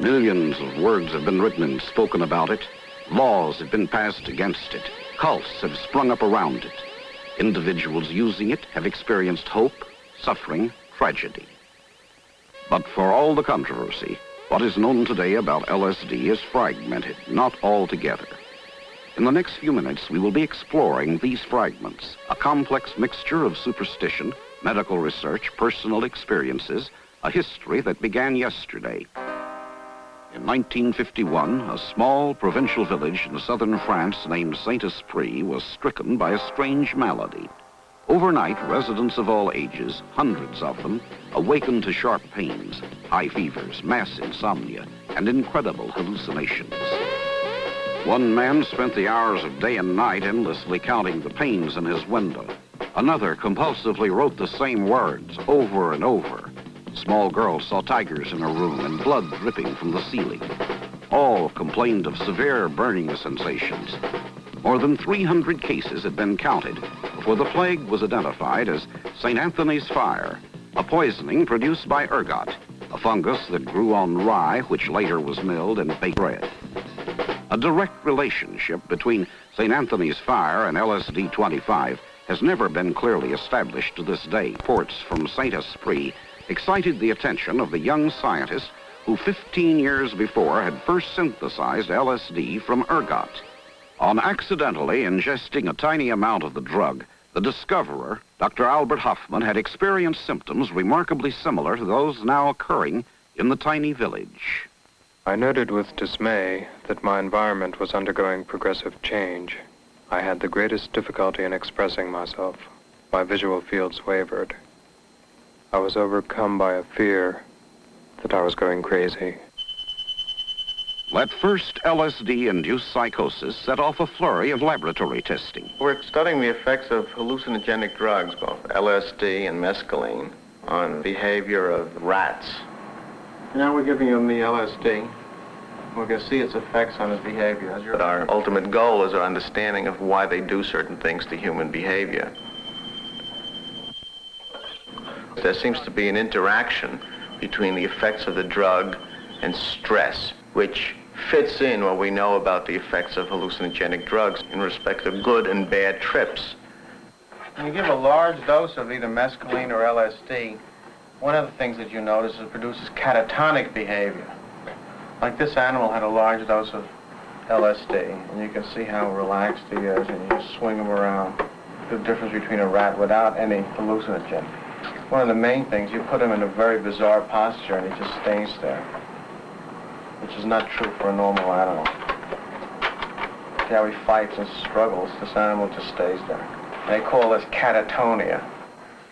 Millions of words have been written and spoken about it. Laws have been passed against it. Cults have sprung up around it. Individuals using it have experienced hope, suffering, tragedy. But for all the controversy, what is known today about LSD is fragmented, not altogether. In the next few minutes, we will be exploring these fragments, a complex mixture of superstition, medical research, personal experiences, a history that began yesterday. In 1951, a small provincial village in southern France named Saint-Esprit was stricken by a strange malady. Overnight, residents of all ages, hundreds of them, awakened to sharp pains, high fevers, mass insomnia, and incredible hallucinations. One man spent the hours of day and night endlessly counting the panes in his window. Another compulsively wrote the same words over and over. Small girls saw tigers in a room and blood dripping from the ceiling. All complained of severe burning sensations. More than 300 cases had been counted before the plague was identified as St. Anthony's fire, a poisoning produced by ergot, a fungus that grew on rye, which later was milled and baked bread. A direct relationship between St. Anthony's fire and LSD-25 has never been clearly established to this day. Reports from Saint-Esprit excited the attention of the young scientist who 15 years before had first synthesized LSD from ergot. On accidentally ingesting a tiny amount of the drug, the discoverer, Dr. Albert Hofmann, had experienced symptoms remarkably similar to those now occurring in the tiny village. I noted with dismay that my environment was undergoing progressive change. I had the greatest difficulty in expressing myself. My visual fields wavered. I was overcome by a fear that I was going crazy. That first LSD-induced psychosis set off a flurry of laboratory testing. We're studying the effects of hallucinogenic drugs, both LSD and mescaline, on behavior of rats. Now we're giving him the LSD. We're going to see its effects on his behavior. But our ultimate goal is our understanding of why they do certain things to human behavior. There seems to be an interaction between the effects of the drug and stress, which fits in what we know about the effects of hallucinogenic drugs in respect of good and bad trips. When you give a large dose of either mescaline or LSD, one of the things that you notice is it produces catatonic behavior. Like this animal had a large dose of LSD, and you can see how relaxed he is, and you just swing him around. The difference between a rat without any hallucinogen. One of the main things, you put him in a very bizarre posture, and he just stays there, which is not true for a normal animal. See how he fights and struggles? This animal just stays there. They call this catatonia.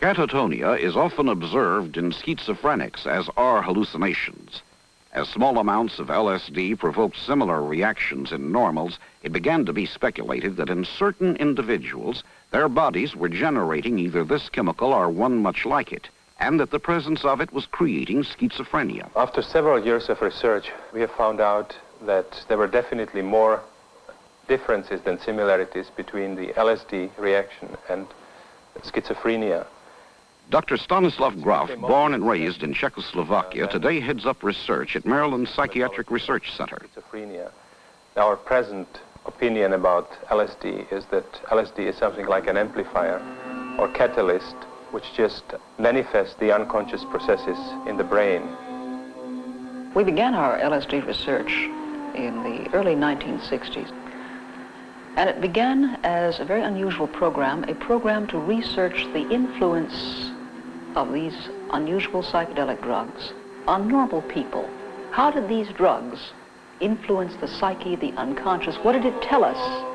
Catatonia is often observed in schizophrenics, as are hallucinations. As small amounts of LSD provoked similar reactions in normals, it began to be speculated that in certain individuals, their bodies were generating either this chemical or one much like it, and that the presence of it was creating schizophrenia. After several years of research, we have found out that there were definitely more differences than similarities between the LSD reaction and schizophrenia. Dr. Stanislav Grof, born and raised in Czechoslovakia, today heads up research at Maryland Psychiatric Research Center. Schizophrenia. Our present opinion about LSD is that LSD is something like an amplifier or catalyst which just manifests the unconscious processes in the brain. We began our LSD research in the early 1960s. And it began as a very unusual program, a program to research the influence of these unusual psychedelic drugs on normal people. How did these drugs influence the psyche, the unconscious? What did it tell us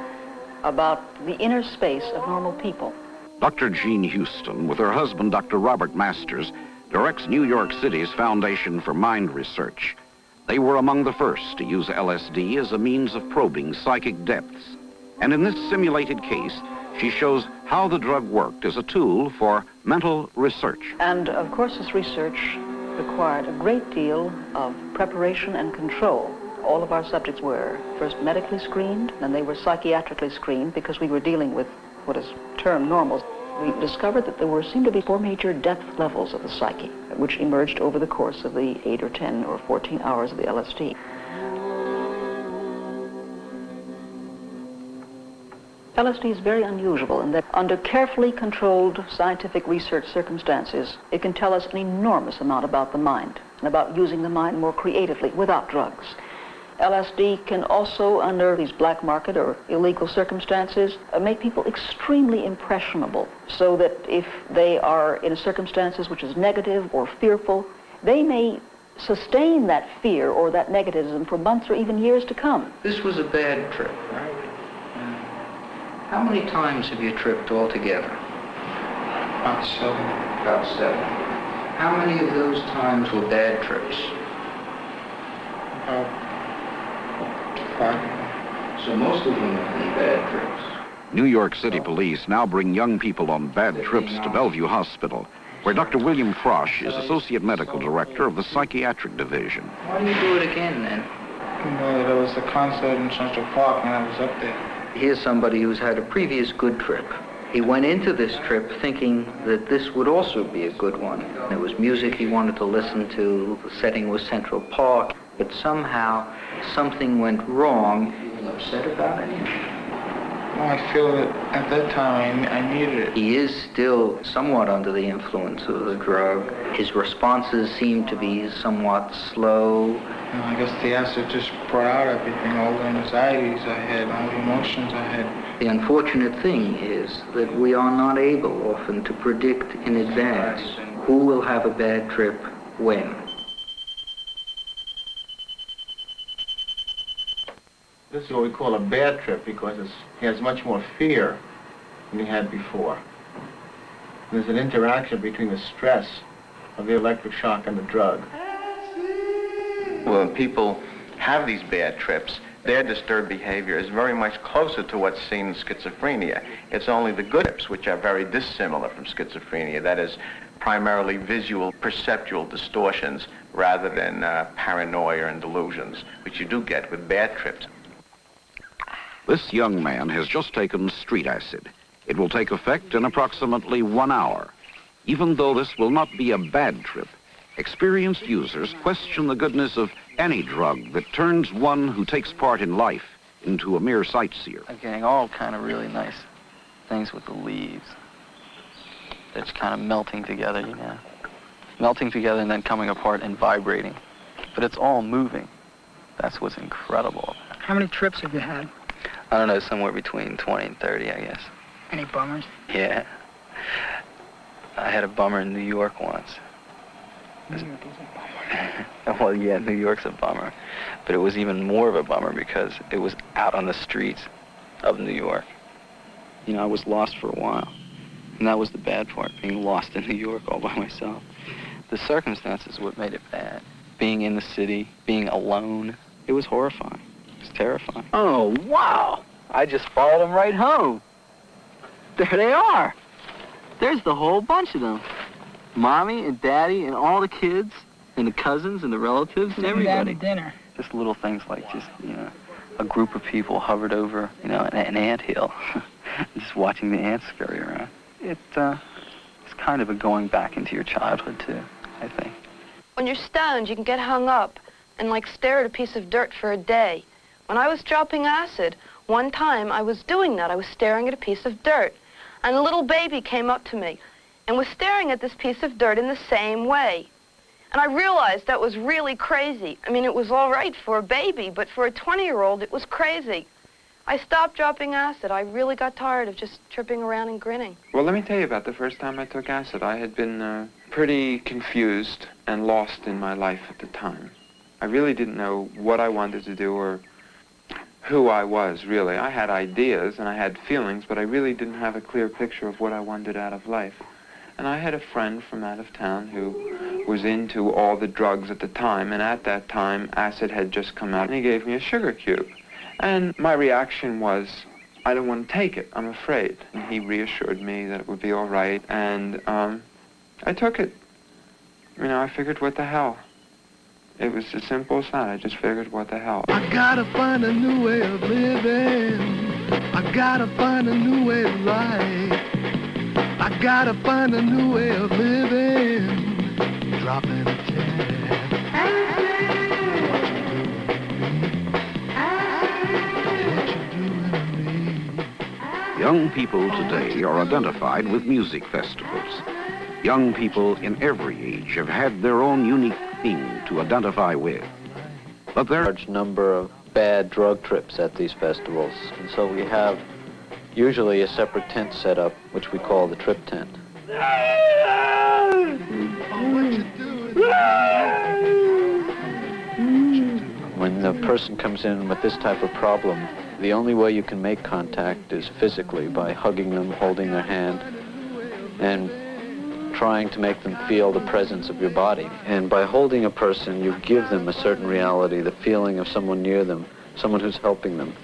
about the inner space of normal people? Dr. Jean Houston, with her husband, Dr. Robert Masters, directs New York City's Foundation for Mind Research. They were among the first to use LSD as a means of probing psychic depths. And in this simulated case, she shows how the drug worked as a tool for mental research. And of course, this research required a great deal of preparation and control. All of our subjects were first medically screened, then they were psychiatrically screened because we were dealing with what is termed normals. We discovered that there seemed to be 4 major depth levels of the psyche, which emerged over the course of the 8 or 10 or 14 hours of the LSD. LSD is very unusual in that under carefully controlled scientific research circumstances, it can tell us an enormous amount about the mind and about using the mind more creatively without drugs. LSD can also, under these black market or illegal circumstances, make people extremely impressionable, so that if they are in circumstances which is negative or fearful, they may sustain that fear or that negativism for months or even years to come. This was a bad trip, right? How many times have you tripped altogether? About 7. About 7. How many of those times were bad trips? About 5. So most of them have been bad trips. New York City police now bring young people on bad trips to Bellevue Hospital, where Dr. William Frosch is Associate Medical Director of the Psychiatric Division. Why do you do it again, then? You know, there was a concert in Central Park, and I was up there. Here's somebody who's had a previous good trip. He went into this trip thinking that this would also be a good one. There was music he wanted to listen to, the setting was Central Park, but somehow something went wrong. He was upset about it. No, I feel that at that time I needed it. He is still somewhat under the influence of the drug. His responses seem to be somewhat slow. You know, I guess the acid just brought out everything, all the anxieties I had, all the emotions I had. The unfortunate thing is that we are not able often to predict in advance who will have a bad trip when. This is what we call a bad trip because he has much more fear than he had before. There's an interaction between the stress of the electric shock and the drug. When people have these bad trips, their disturbed behavior is very much closer to what's seen in schizophrenia. It's only the good trips which are very dissimilar from schizophrenia, that is, primarily visual, perceptual distortions rather than paranoia and delusions, which you do get with bad trips. This young man has just taken street acid. It will take effect in approximately 1 hour. Even though this will not be a bad trip, experienced users question the goodness of any drug that turns one who takes part in life into a mere sightseer. I'm getting all kind of really nice things with the leaves. That's kind of melting together, you know. Melting together and then coming apart and vibrating. But it's all moving. That's what's incredible. How many trips have you had? I don't know, somewhere between 20 and 30, I guess. Any bummers? Yeah. I had a bummer in New York once. New York is a bummer. Well, yeah, New York's a bummer. But it was even more of a bummer because it was out on the streets of New York. You know, I was lost for a while. And that was the bad part, being lost in New York all by myself. The circumstances what made it bad. Being in the city, being alone. It was horrifying. It was terrifying. Oh, wow! I just followed them right home. There they are. There's the whole bunch of them. Mommy and Daddy and all the kids and the cousins and the relatives and everybody. Dinner. Just little things like just, you know, a group of people hovered over, you know, an anthill, just watching the ants scurry around. It's kind of a going back into your childhood, too, I think. When you're stoned, you can get hung up and, like, stare at a piece of dirt for a day. When I was dropping acid, one time I was doing that. I was staring at a piece of dirt. And a little baby came up to me and was staring at this piece of dirt in the same way. And I realized that was really crazy. I mean, it was all right for a baby, but for a 20-year-old, it was crazy. I stopped dropping acid. I really got tired of just tripping around and grinning. Well, let me tell you about the first time I took acid. I had been pretty confused and lost in my life at the time. I really didn't know what I wanted to do or who I was, really. I had ideas and I had feelings, but I really didn't have a clear picture of what I wanted out of life. And I had a friend from out of town who was into all the drugs at the time, and at that time, acid had just come out, and he gave me a sugar cube. And my reaction was, I don't want to take it, I'm afraid. And he reassured me that it would be all right, and I took it. You know, I figured, what the hell? It was as simple as that. I just figured, what the hell? I gotta find a new way of living. I gotta find a new way of life. I gotta find a new way of living. Dropping a tab. Young people today are identified with music festivals. Young people in every age have had their own unique thing to identify with. But there are a large number of bad drug trips at these festivals, and so we have usually a separate tent set up, which we call the trip tent. When the person comes in with this type of problem, the only way you can make contact is physically, by hugging them, holding their hand, and trying to make them feel the presence of your body. And by holding a person, you give them a certain reality, the feeling of someone near them, someone who's helping them.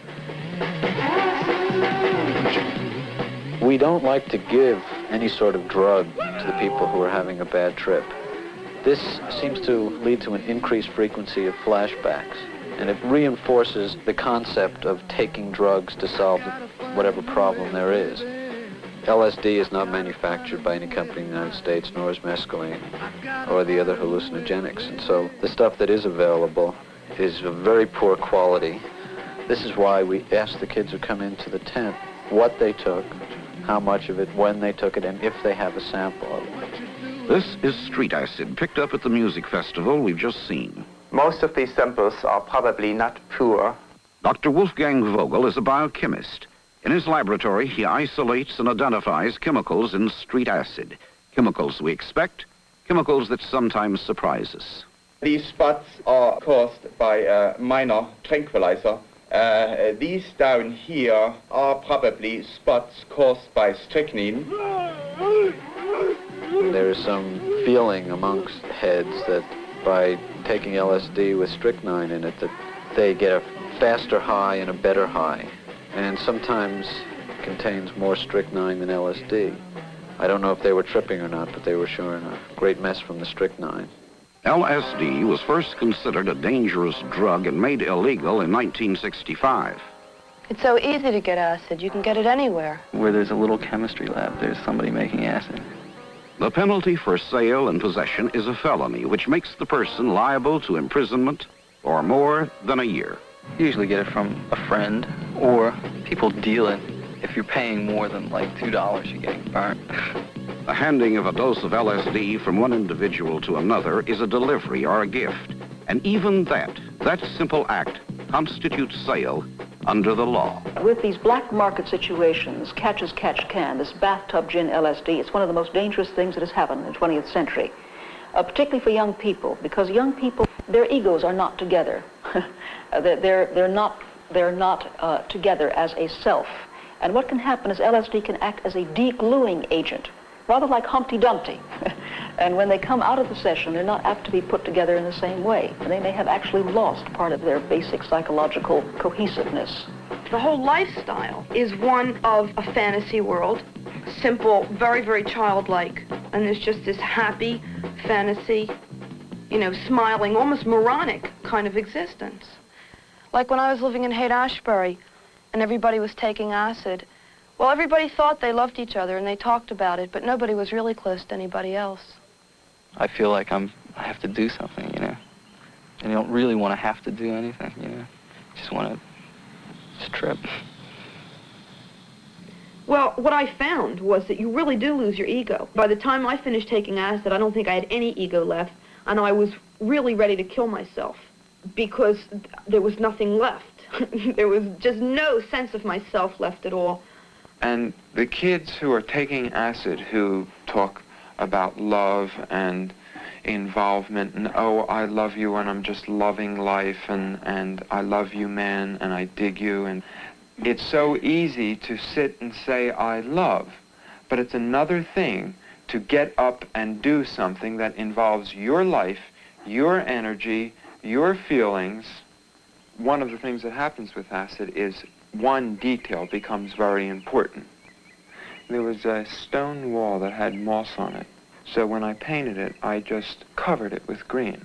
We don't like to give any sort of drug to the people who are having a bad trip. This seems to lead to an increased frequency of flashbacks, and it reinforces the concept of taking drugs to solve whatever problem there is. LSD is not manufactured by any company in the United States, nor is mescaline or the other hallucinogenics, and so the stuff that is available is of very poor quality. This is why we ask the kids who come into the tent what they took, how much of it, when they took it, and if they have a sample of it. This is street acid picked up at the music festival we've just seen. Most of these samples are probably not pure. Dr. Wolfgang Vogel is a biochemist. In his laboratory, he isolates and identifies chemicals in street acid. Chemicals we expect, chemicals that sometimes surprise us. These spots are caused by a minor tranquilizer. These down here are probably spots caused by strychnine. There is some feeling amongst heads that by taking LSD with strychnine in it, that they get a faster high and a better high. And sometimes contains more strychnine than LSD. I don't know if they were tripping or not, but they were sure in a great mess from the strychnine. LSD was first considered a dangerous drug and made illegal in 1965. It's so easy to get acid. You can get it anywhere. Where there's a little chemistry lab, there's somebody making acid. The penalty for sale and possession is a felony, which makes the person liable to imprisonment or more than a year. You usually get it from a friend, or people deal it. If you're paying more than like $2, you're getting burnt. The handing of a dose of LSD from one individual to another is a delivery or a gift. And even that simple act constitutes sale under the law. With these black market situations, catch as catch can, this bathtub gin LSD, it's one of the most dangerous things that has happened in the 20th century, particularly for young people, because young people, their egos are not together. they're not together as a self. And what can happen is LSD can act as a degluing agent, rather like Humpty Dumpty. And when they come out of the session, they're not apt to be put together in the same way. And they may have actually lost part of their basic psychological cohesiveness. The whole lifestyle is one of a fantasy world, simple, very, very childlike. And there's just this happy fantasy, smiling, almost moronic kind of existence. Like when I was living in Haight-Ashbury and everybody was taking acid, well, everybody thought they loved each other and they talked about it, but nobody was really close to anybody else. I feel like I have to do something, And you don't really want to have to do anything, You just want to just trip. Well, what I found was that you really do lose your ego. By the time I finished taking acid, I don't think I had any ego left, and I was really ready to kill myself because there was nothing left. There was just no sense of myself left at all. And the kids who are taking acid, who talk about love and involvement and, oh, I love you and I'm just loving life and I love you, man, and I dig you. And it's so easy to sit and say, I love, but it's another thing to get up and do something that involves your life, your energy, your feelings. One of the things that happens with acid is one detail becomes very important. There was a stone wall that had moss on it. So when I painted it, I just covered it with green.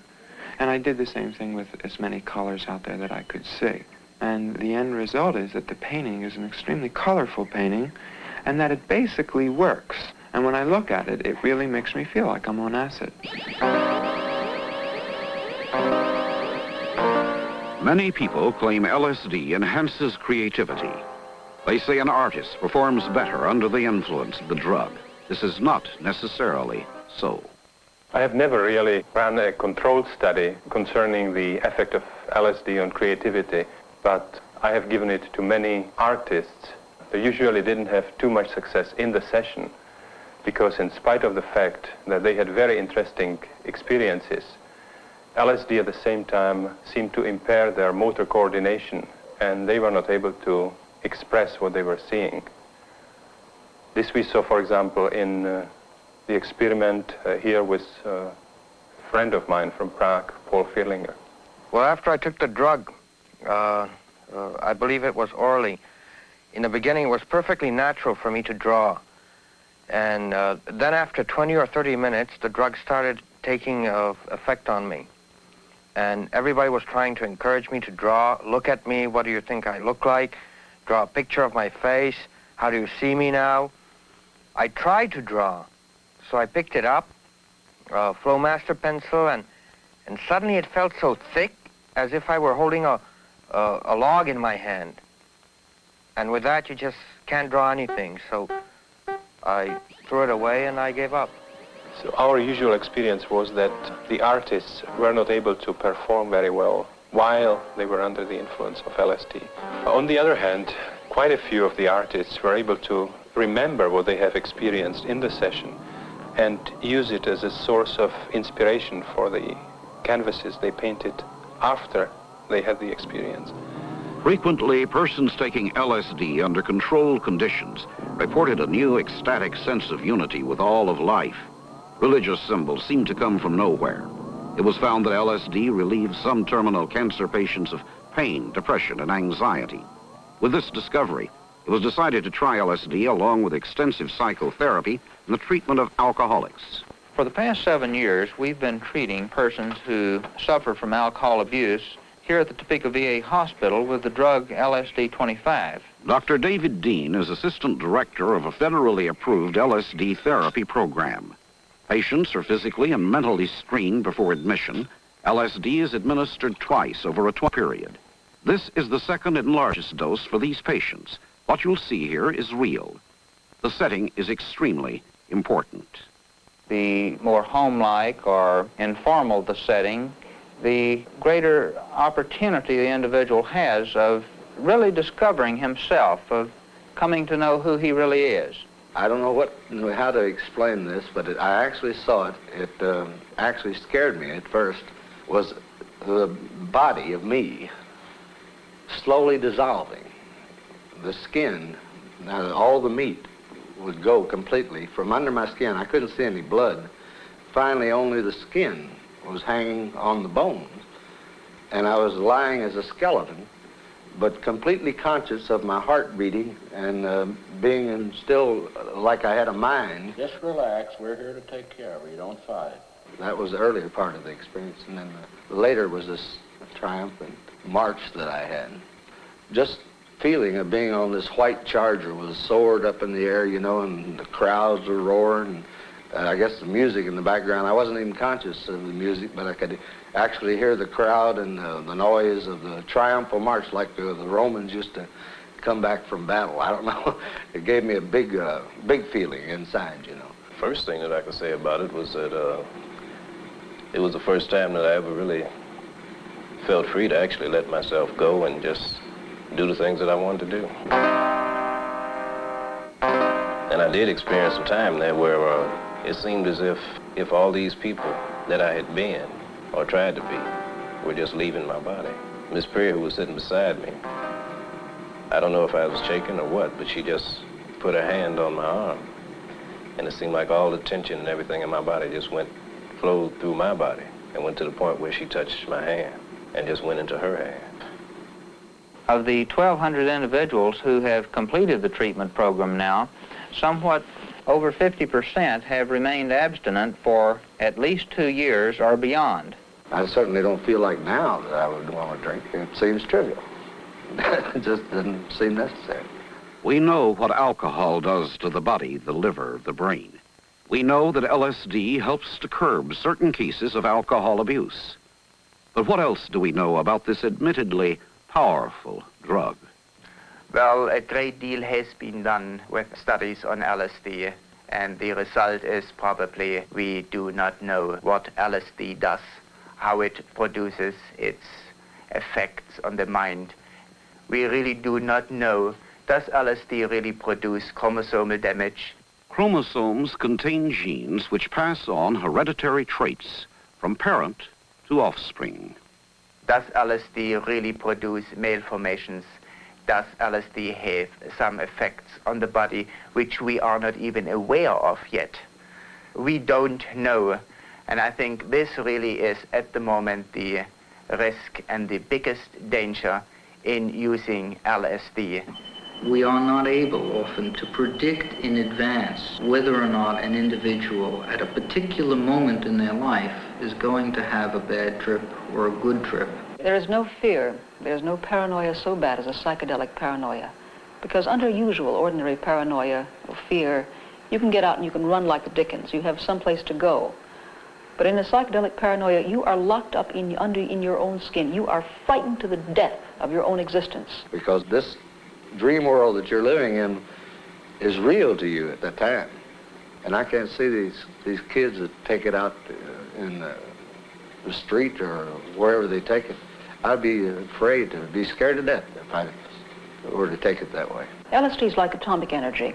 And I did the same thing with as many colors out there that I could see. And the end result is that the painting is an extremely colorful painting and that it basically works. And when I look at it, it really makes me feel like I'm on acid. Many people claim LSD enhances creativity. They say an artist performs better under the influence of the drug. This is not necessarily so. I have never really run a controlled study concerning the effect of LSD on creativity, but I have given it to many artists. They usually didn't have too much success in the session because in spite of the fact that they had very interesting experiences, LSD at the same time seemed to impair their motor coordination and they were not able to express what they were seeing. This we saw, for example, in the experiment here with a friend of mine from Prague, Paul Firlinger. Well, after I took the drug, I believe it was orally, in the beginning it was perfectly natural for me to draw. And then after 20 or 30 minutes, the drug started taking effect on me. And everybody was trying to encourage me to draw. Look at me, what do you think I look like? Draw a picture of my face. How do you see me now? I tried to draw. So I picked it up, Flowmaster pencil, and suddenly it felt so thick as if I were holding a log in my hand. And with that, you just can't draw anything. So I threw it away and I gave up. So our usual experience was that the artists were not able to perform very well while they were under the influence of LSD. On the other hand, quite a few of the artists were able to remember what they have experienced in the session and use it as a source of inspiration for the canvases they painted after they had the experience. Frequently, persons taking LSD under controlled conditions reported a new ecstatic sense of unity with all of life. Religious symbols seemed to come from nowhere. It was found that LSD relieves some terminal cancer patients of pain, depression, and anxiety. With this discovery, it was decided to try LSD along with extensive psychotherapy in the treatment of alcoholics. For the past 7 years, we've been treating persons who suffer from alcohol abuse here at the Topeka VA Hospital with the drug LSD-25. Dr. David Dean is assistant director of a federally approved LSD therapy program. Patients are physically and mentally screened before admission. LSD is administered twice over a 12-month period. This is the second and largest dose for these patients. What you'll see here is real. The setting is extremely important. The more home-like or informal the setting, the greater opportunity the individual has of really discovering himself, of coming to know who he really is. I don't know how to explain this, but I actually saw it. It actually scared me at first, was the body of me slowly dissolving. The skin, all the meat would go completely from under my skin. I couldn't see any blood. Finally, only the skin was hanging on the bones, and I was lying as a skeleton, but completely conscious of my heart beating and being still like I had a mind. Just relax. We're here to take care of you. Don't fight. That was the earlier part of the experience, and then later was this triumphant march that I had. Just feeling of being on this white charger was soared up in the air, you know, and the crowds were roaring. I guess the music in the background, I wasn't even conscious of the music, but I could actually hear the crowd and the noise of the triumphal march like the Romans used to come back from battle. I don't know. It gave me a big feeling inside, you know. First thing that I could say about it was that it was the first time that I ever really felt free to actually let myself go and just do the things that I wanted to do. And I did experience some time there where it seemed as if all these people that I had been or tried to be were just leaving my body. Miss Perry, who was sitting beside me, I don't know if I was shaking or what, but she just put her hand on my arm. And it seemed like all the tension and everything in my body just flowed through my body and went to the point where she touched my hand and just went into her hand. Of the 1,200 individuals who have completed the treatment program now, somewhat over 50% have remained abstinent for at least 2 years or beyond. I certainly don't feel like now that I would want to drink. It seems trivial. It just doesn't seem necessary. We know what alcohol does to the body, the liver, the brain. We know that LSD helps to curb certain cases of alcohol abuse. But what else do we know about this admittedly powerful drug? Well, a great deal has been done with studies on LSD, and the result is probably we do not know what LSD does, how it produces its effects on the mind. We really do not know, does LSD really produce chromosomal damage? Chromosomes contain genes which pass on hereditary traits from parent to offspring. Does LSD really produce malformations? Does LSD have some effects on the body which we are not even aware of yet? We don't know, and I think this really is at the moment the risk and the biggest danger in using LSD. We are not able often to predict in advance whether or not an individual at a particular moment in their life is going to have a bad trip or a good trip. There is no fear, there is no paranoia so bad as a psychedelic paranoia. Because under usual, ordinary paranoia or fear, you can get out and you can run like the dickens. You have someplace to go. But in a psychedelic paranoia, you are locked up in your own skin. You are frightened to the death of your own existence. Because this dream world that you're living in is real to you at that time. And I can't see these kids that take it out in the street or wherever they take it. I'd be afraid, to be scared to death if I were to take it that way. LSD is like atomic energy.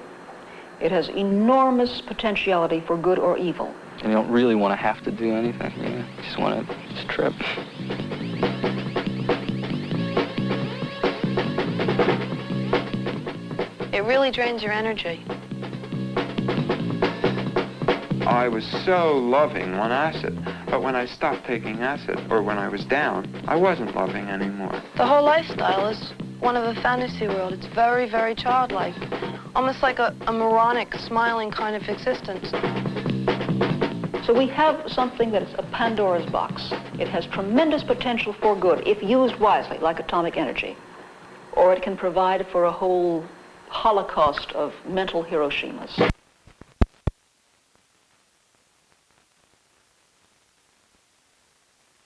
It has enormous potentiality for good or evil. And you don't really want to have to do anything, you know? You just want to just trip. It really drains your energy. I was so loving on acid, but when I stopped taking acid, or when I was down, I wasn't loving anymore. The whole lifestyle is one of a fantasy world. It's very, very childlike. Almost like a moronic, smiling kind of existence. So we have something that is a Pandora's box. It has tremendous potential for good if used wisely, like atomic energy. Or it can provide for a whole holocaust of mental Hiroshimas.